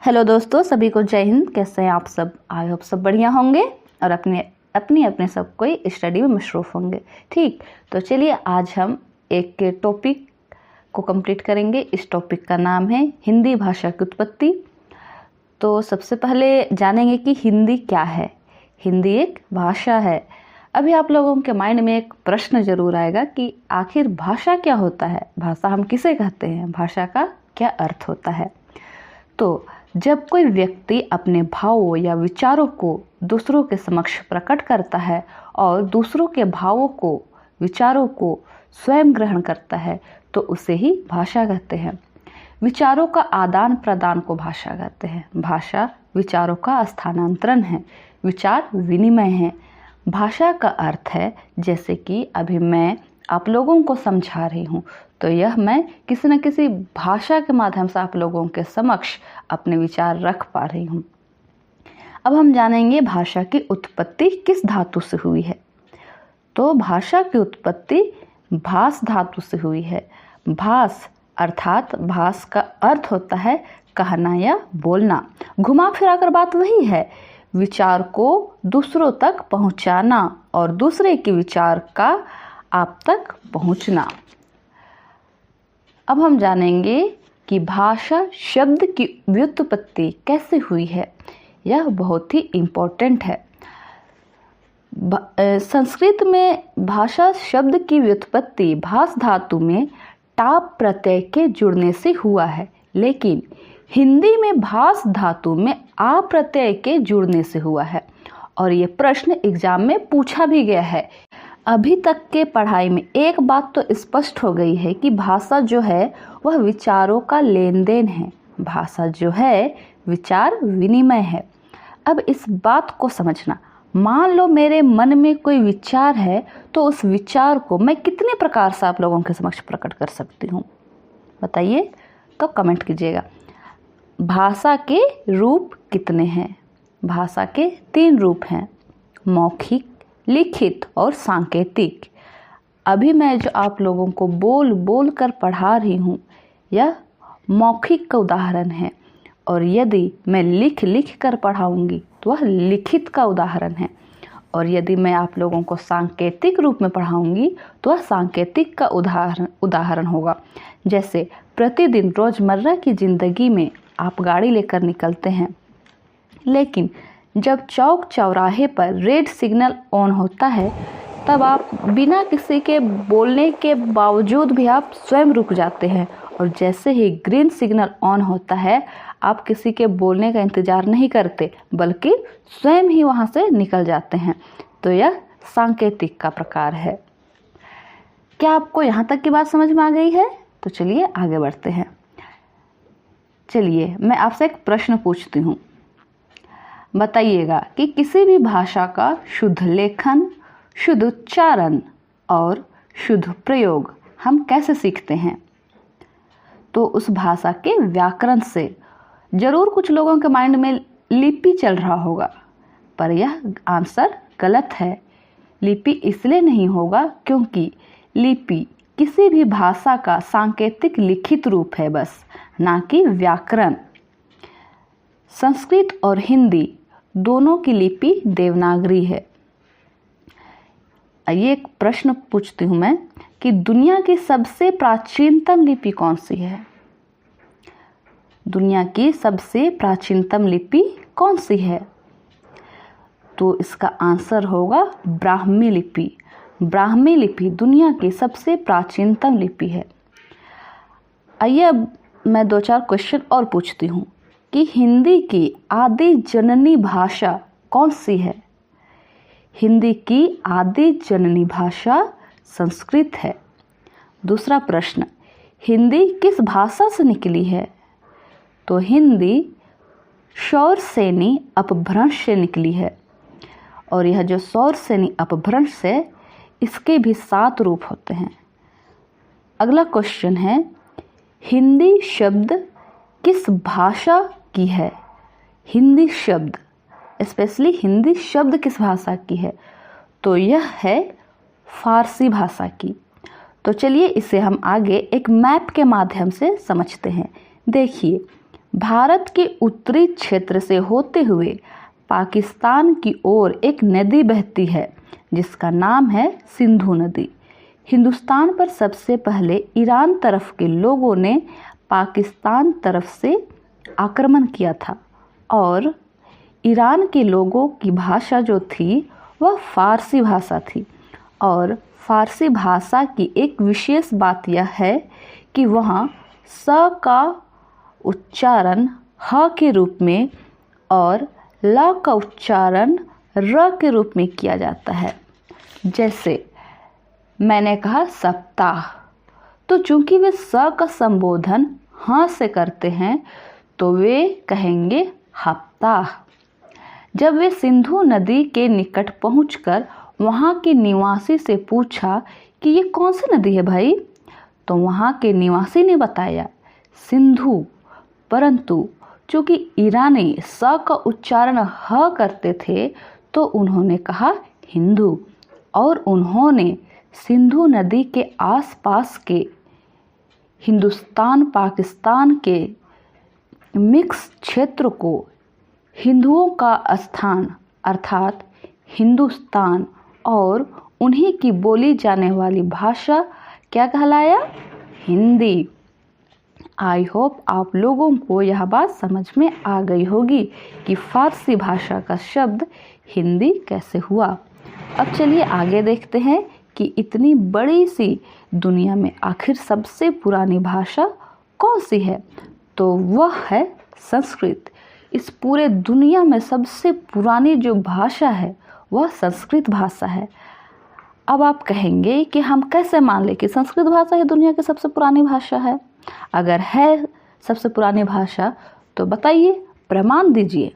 Hello दोस्तों, सभी को जय हिंद। कैसे हैं आप सब? आई होप सब बढ़िया होंगे और अपने सब कोई स्टडी में मशरूफ़ होंगे। ठीक, तो चलिए आज हम एक टॉपिक को कंप्लीट करेंगे। इस टॉपिक का नाम है हिंदी भाषा की उत्पत्ति। तो सबसे पहले जानेंगे कि हिंदी क्या है। हिंदी एक भाषा है। अभी आप लोगों के माइंड में एक प्रश्न जरूर आएगा कि आखिर भाषा क्या होता है, भाषा हम किसे कहते हैं, भाषा का क्या अर्थ होता है। तो जब कोई व्यक्ति अपने भावों या विचारों को दूसरों के समक्ष प्रकट करता है और दूसरों के भावों को, विचारों को स्वयं ग्रहण करता है, तो उसे ही भाषा कहते हैं। विचारों का आदान प्रदान को भाषा कहते हैं। भाषा विचारों का स्थानांतरण है, विचार विनिमय है। भाषा का अर्थ है, जैसे कि अभी मैं आप लोगों को समझा रही हूँ, तो यह मैं किसी न किसी भाषा के माध्यम से आप लोगों के समक्ष अपने विचार रख पा रही हूँ। अब हम जानेंगे भाषा की उत्पत्ति किस धातु से हुई है। तो भाषा की उत्पत्ति भास धातु से हुई है। भास अर्थात भास का अर्थ होता है कहना या बोलना। घुमा फिरा कर बात वही है, विचार को दूसरों तक पहुंचाना और दूसरे के विचार का आप तक पहुंचना। अब हम जानेंगे कि भाषा शब्द की व्युत्पत्ति कैसे हुई है। यह बहुत ही इम्पोर्टेंट है। संस्कृत में भाषा शब्द की व्युत्पत्ति भास धातु में टाप प्रत्यय के जुड़ने से हुआ है, लेकिन हिंदी में भास धातु में आ प्रत्यय के जुड़ने से हुआ है। और ये प्रश्न एग्जाम में पूछा भी गया है। अभी तक के पढ़ाई में एक बात तो स्पष्ट हो गई है कि भाषा जो है वह विचारों का लेन देन है। भाषा जो है विचार विनिमय है। अब इस बात को समझना, मान लो मेरे मन में कोई विचार है, तो उस विचार को मैं कितने प्रकार से आप लोगों के समक्ष प्रकट कर सकती हूँ, बताइए, तो कमेंट कीजिएगा। भाषा के रूप कितने हैं? भाषा के 3 रूप हैं, मौखिक, लिखित और सांकेतिक। अभी मैं जो आप लोगों को बोल बोल कर पढ़ा रही हूँ, यह मौखिक का उदाहरण है, और यदि मैं लिख लिख कर पढ़ाऊँगी तो वह लिखित का उदाहरण है, और यदि मैं आप लोगों को सांकेतिक रूप में पढ़ाऊँगी तो वह सांकेतिक का उदाहरण होगा। जैसे प्रतिदिन रोज़मर्रा की ज़िंदगी में आप गाड़ी लेकर निकलते हैं, लेकिन जब चौक चौराहे पर रेड सिग्नल ऑन होता है, तब आप बिना किसी के बोलने के बावजूद भी आप स्वयं रुक जाते हैं, और जैसे ही ग्रीन सिग्नल ऑन होता है, आप किसी के बोलने का इंतज़ार नहीं करते, बल्कि स्वयं ही वहाँ से निकल जाते हैं। तो यह सांकेतिक का प्रकार है। क्या आपको यहाँ तक की बात समझ में आ गई है? तो चलिए आगे बढ़ते हैं। चलिए मैं आपसे एक प्रश्न पूछती हूँ, बताइएगा कि किसी भी भाषा का शुद्ध लेखन, शुद्ध उच्चारण और शुद्ध प्रयोग हम कैसे सीखते हैं? तो उस भाषा के व्याकरण से। जरूर कुछ लोगों के माइंड में लिपि चल रहा होगा, पर यह आंसर गलत है। लिपि इसलिए नहीं होगा क्योंकि लिपि किसी भी भाषा का सांकेतिक लिखित रूप है बस, ना कि व्याकरण। संस्कृत और हिंदी दोनों की लिपि देवनागरी है। ये एक प्रश्न पूछती हूँ मैं कि दुनिया की सबसे प्राचीनतम लिपि कौन सी है? दुनिया की सबसे प्राचीनतम लिपि कौन सी है? तो इसका आंसर होगा ब्राह्मी लिपि। ब्राह्मी लिपि दुनिया की सबसे प्राचीनतम लिपि है। आइए अब मैं 2-4 क्वेश्चन और पूछती हूँ कि हिंदी की आदि जननी भाषा कौन सी है? हिंदी की आदि जननी भाषा संस्कृत है। दूसरा प्रश्न, हिंदी किस भाषा से निकली है? तो हिंदी शौरसेनी अपभ्रंश से निकली है, और यह जो शौरसेनी अपभ्रंश है, इसके भी 7 रूप होते हैं। अगला क्वेश्चन है, हिंदी शब्द किस भाषा की है? हिंदी शब्द, स्पेशली हिंदी शब्द किस भाषा की है? तो यह है फारसी भाषा की। तो चलिए इसे हम आगे एक मैप के माध्यम से समझते हैं। देखिए, भारत के उत्तरी क्षेत्र से होते हुए पाकिस्तान की ओर एक नदी बहती है जिसका नाम है सिंधु नदी। हिंदुस्तान पर सबसे पहले ईरान तरफ के लोगों ने पाकिस्तान तरफ से आक्रमण किया था और ईरान के लोगों की भाषा जो थी वह फारसी भाषा थी। और फारसी भाषा की एक विशेष बात यह है कि वहाँ स का उच्चारण ह के रूप में और ल का उच्चारण र के रूप में किया जाता है। जैसे मैंने कहा सप्ताह, तो चूंकि वे स का संबोधन ह से करते हैं तो वे कहेंगे हफ्ताह। जब वे सिंधु नदी के निकट पहुंचकर वहां के निवासी से पूछा कि ये कौन सी नदी है भाई, तो वहां के निवासी ने बताया सिंधु, परंतु चूंकि ईरानी स का उच्चारण ह करते थे तो उन्होंने कहा हिंदू, और उन्होंने सिंधु नदी के आसपास के हिंदुस्तान पाकिस्तान के मिक्स क्षेत्र को हिंदुओं का स्थान अर्थात हिंदुस्तान और उन्हीं की बोली जाने वाली भाषा क्या कहलाया, हिंदी। आई होप आप लोगों को यह बात समझ में आ गई होगी कि फारसी भाषा का शब्द हिंदी कैसे हुआ। अब चलिए आगे देखते हैं कि इतनी बड़ी सी दुनिया में आखिर सबसे पुरानी भाषा कौन सी है, तो वह है संस्कृत। इस पूरे दुनिया में सबसे पुरानी जो भाषा है वह संस्कृत भाषा है। अब आप कहेंगे कि हम कैसे मान लें कि संस्कृत भाषा ही दुनिया की सबसे पुरानी भाषा है। अगर है सबसे पुरानी भाषा तो बताइए, प्रमाण दीजिए।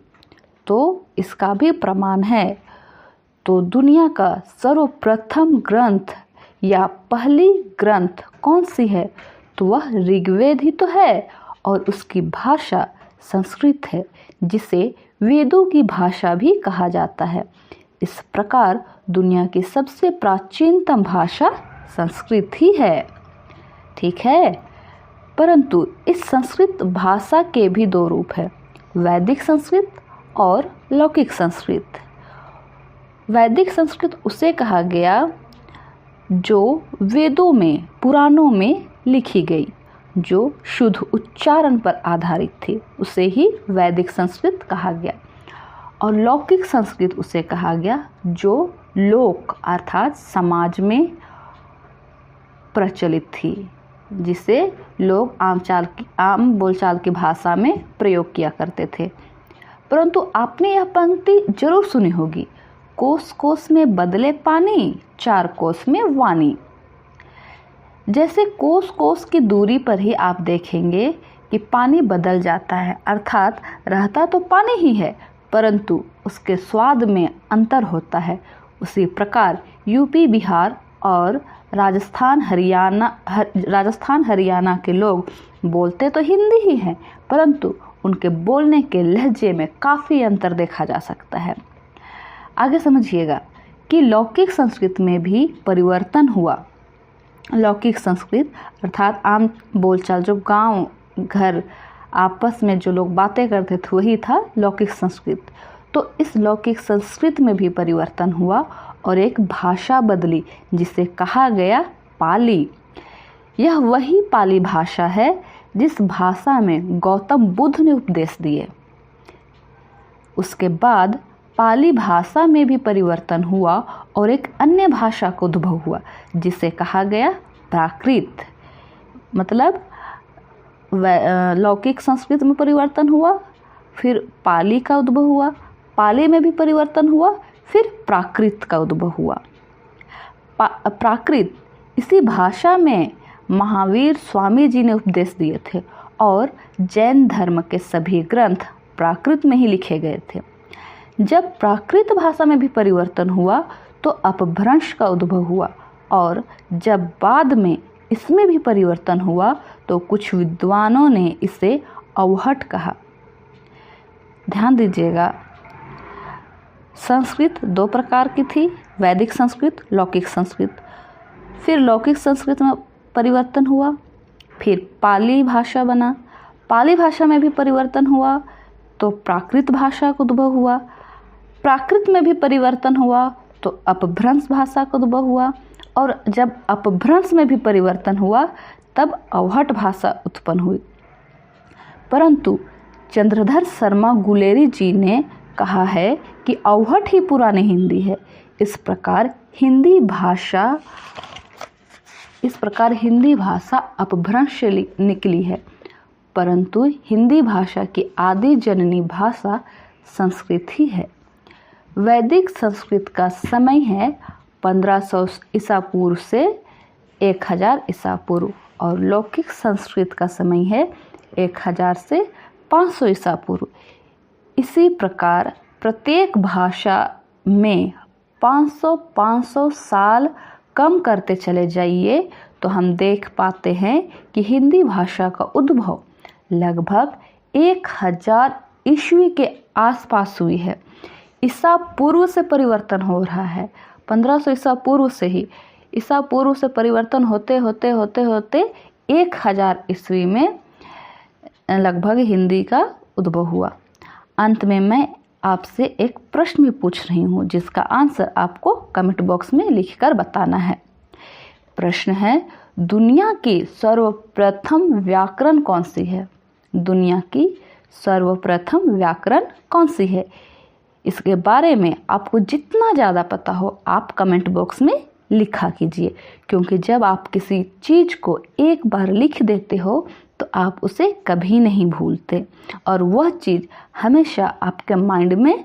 तो इसका भी प्रमाण है। तो दुनिया का सर्वप्रथम ग्रंथ या पहली ग्रंथ कौन सी है, तो वह ऋग्वेद ही तो है और उसकी भाषा संस्कृत है, जिसे वेदों की भाषा भी कहा जाता है। इस प्रकार दुनिया की सबसे प्राचीनतम भाषा संस्कृत ही है। ठीक है, परंतु इस संस्कृत भाषा के भी दो रूप है, वैदिक संस्कृत और लौकिक संस्कृत। वैदिक संस्कृत उसे कहा गया जो वेदों में पुराणों में लिखी गई, जो शुद्ध उच्चारण पर आधारित थी, उसे ही वैदिक संस्कृत कहा गया। और लौकिक संस्कृत उसे कहा गया जो लोक अर्थात समाज में प्रचलित थी, जिसे लोग आम बोलचाल की भाषा में प्रयोग किया करते थे। परंतु आपने यह पंक्ति जरूर सुनी होगी, कोस कोस में बदले पानी, चार कोस में वाणी। जैसे कोस कोस की दूरी पर ही आप देखेंगे कि पानी बदल जाता है, अर्थात रहता तो पानी ही है परंतु उसके स्वाद में अंतर होता है। उसी प्रकार यूपी बिहार और राजस्थान हरियाणा के लोग बोलते तो हिंदी ही हैं, परंतु उनके बोलने के लहजे में काफ़ी अंतर देखा जा सकता है। आगे समझिएगा कि लौकिक संस्कृत में भी परिवर्तन हुआ। लौकिक संस्कृत अर्थात आम बोलचाल, जो गांव घर आपस में जो लोग बातें करते थे वही था लौकिक संस्कृत। तो इस लौकिक संस्कृत में भी परिवर्तन हुआ और एक भाषा बदली जिसे कहा गया पाली। यह वही पाली भाषा है जिस भाषा में गौतम बुद्ध ने उपदेश दिए। उसके बाद पाली भाषा में भी परिवर्तन हुआ और एक अन्य भाषा का उद्भव हुआ जिसे कहा गया प्राकृत। मतलब लौकिक संस्कृत में परिवर्तन हुआ, फिर पाली का उद्भव हुआ, पाली में भी परिवर्तन हुआ, फिर प्राकृत का उद्भव हुआ। प्राकृत इसी भाषा में महावीर स्वामी जी ने उपदेश दिए थे और जैन धर्म के सभी ग्रंथ प्राकृत में ही लिखे गए थे। जब प्राकृत भाषा में भी परिवर्तन हुआ तो अपभ्रंश का उद्भव हुआ और जब बाद में इसमें भी परिवर्तन हुआ तो कुछ विद्वानों ने इसे अवहट कहा। ध्यान दीजिएगा, संस्कृत दो प्रकार की थी, वैदिक संस्कृत, लौकिक संस्कृत। फिर लौकिक संस्कृत में परिवर्तन हुआ, फिर पाली भाषा बना, पाली भाषा में भी परिवर्तन हुआ तो प्राकृत भाषा का उद्भव हुआ, प्राकृत में भी परिवर्तन हुआ तो अपभ्रंश भाषा का उद्भव हुआ, और जब अपभ्रंश में भी परिवर्तन हुआ तब अवहट भाषा उत्पन्न हुई। परंतु चंद्रधर शर्मा गुलेरी जी ने कहा है कि अवहट ही पुरानी हिंदी है। इस प्रकार हिंदी भाषा अपभ्रंश से निकली है, परंतु हिंदी भाषा की आदि जननी भाषा संस्कृत ही है। वैदिक संस्कृत का समय है 1500 ईसा पूर्व से 1000 ईसा पूर्व, और लौकिक संस्कृत का समय है 1000 से 500 ईसा पूर्व। इसी प्रकार प्रत्येक भाषा में 500 साल कम करते चले जाइए तो हम देख पाते हैं कि हिंदी भाषा का उद्भव लगभग 1000 ईस्वी के आसपास हुई है। ईसा पूर्व से परिवर्तन हो रहा है, 1500 ईसा पूर्व से ही, ईसा पूर्व से परिवर्तन होते होते 1000 ईस्वी में लगभग हिंदी का उद्भव हुआ। अंत में मैं आपसे एक प्रश्न भी पूछ रही हूँ जिसका आंसर आपको कमेंट बॉक्स में लिखकर बताना है। प्रश्न है, दुनिया की सर्वप्रथम व्याकरण कौन सी है? दुनिया की सर्वप्रथम व्याकरण कौन सी है? इसके बारे में आपको जितना ज़्यादा पता हो आप कमेंट बॉक्स में लिखा कीजिए, क्योंकि जब आप किसी चीज़ को एक बार लिख देते हो तो आप उसे कभी नहीं भूलते और वह चीज़ हमेशा आपके माइंड में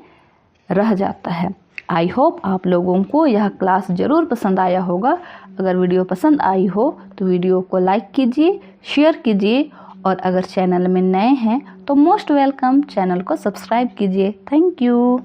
रह जाता है। आई होप आप लोगों को यह क्लास ज़रूर पसंद आया होगा। अगर वीडियो पसंद आई हो तो वीडियो को लाइक कीजिए, शेयर कीजिए, और अगर चैनल में नए हैं तो मोस्ट वेलकम, चैनल को सब्सक्राइब कीजिए। Thank you.